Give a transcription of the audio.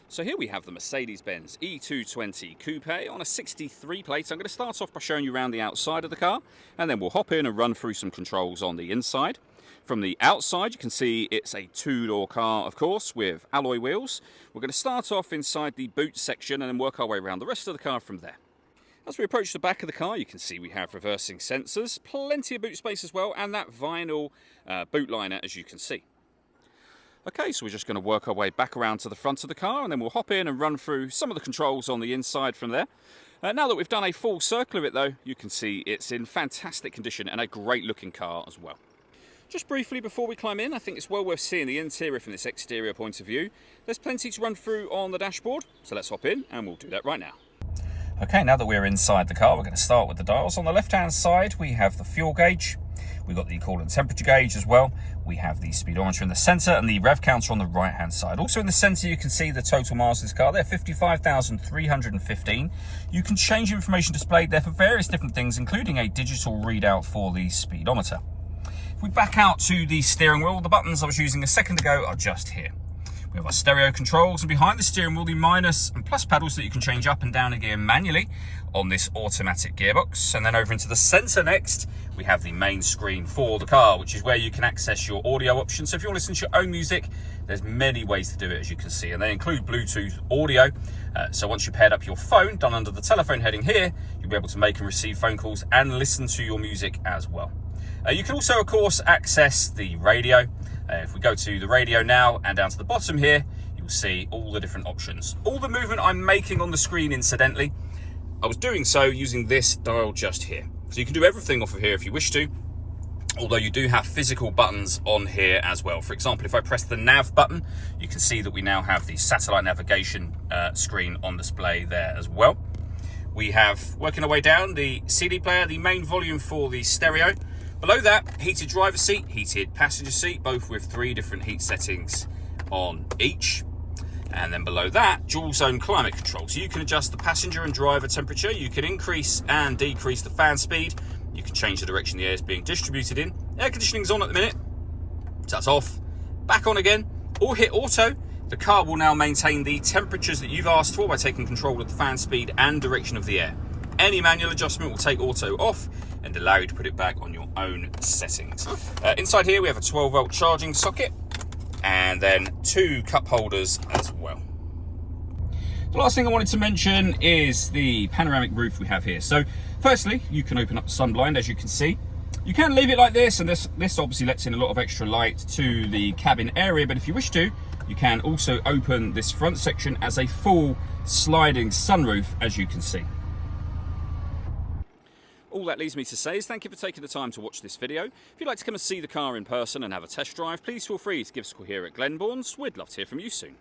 So here we have the Mercedes-Benz E220 Coupe on a 63 plate. I'm going to start off by showing you around the outside of the car, and then we'll hop in and run through some controls on the inside. From the outside, you can see it's a two-door car, of course, with alloy wheels. We're going to start off inside the boot section and then work our way around the rest of the car from there. As we approach the back of the car, you can see we have reversing sensors, plenty of boot space as well, and that vinyl boot liner, as you can see. Okay, so we're just going to work our way back around to the front of the car, and then we'll hop in and run through some of the controls on the inside from there. Now that we've done a full circle of it though, you can see it's in fantastic condition and a great looking car as well. Just briefly before we climb in, I think it's well worth seeing the interior from this exterior point of view. There's plenty to run through on the dashboard, so let's hop in and we'll do that right now. Okay, now that we're inside the car, we're going to start with the dials. On the left-hand side, we have the fuel gauge. We've got the coolant temperature gauge as well. We have the speedometer in the centre and the rev counter on the right-hand side. Also in the centre, you can see the total miles of this car there, 55,315. You can change information displayed there for various different things, including a digital readout for the speedometer. If we back out to the steering wheel, the buttons I was using a second ago are just here. We have our stereo controls, and behind the steering wheel, the minus and plus pedals that you can change up and down a gear manually on this automatic gearbox. And then over into the centre next, we have the main screen for the car, which is where you can access your audio options. So if you want to listen to your own music, there's many ways to do it, as you can see, and they include Bluetooth audio. So once you've paired up your phone, done under the telephone heading here, you'll be able to make and receive phone calls and listen to your music as well. You can also, of course, access the radio. If we go to the radio now and down to the bottom here, you'll see all the different options. All the movement I'm making on the screen, incidentally, I was doing so using this dial just here. So you can do everything off of here if you wish to, although you do have physical buttons on here as well. For example, if I press the nav button, you can see that we now have the satellite navigation screen on display there as well. We have, working our way down, the CD player, the main volume for the stereo. Below that, heated driver seat, heated passenger seat, both with 3 different heat settings on each. And then below that, dual zone climate control. So you can adjust the passenger and driver temperature. You can increase and decrease the fan speed. You can change the direction the air is being distributed in. Air conditioning's on at the minute, so that's off. Back on again, or hit auto. The car will now maintain the temperatures that you've asked for by taking control of the fan speed and direction of the air. Any manual adjustment will take auto off and allow you to put it back on your own settings. Inside here we have a 12-volt charging socket and then 2 cup holders as well. The last thing I wanted to mention is the panoramic roof we have here. So firstly, you can open up the sun blind, as you can see. You can leave it like this, and this obviously lets in a lot of extra light to the cabin area, but if you wish to, you can also open this front section as a full sliding sunroof, as you can see. All that leaves me to say is thank you for taking the time to watch this video. If you'd like to come and see the car in person and have a test drive, please feel free to give us a call here at Glenborn's. We'd love to hear from you soon.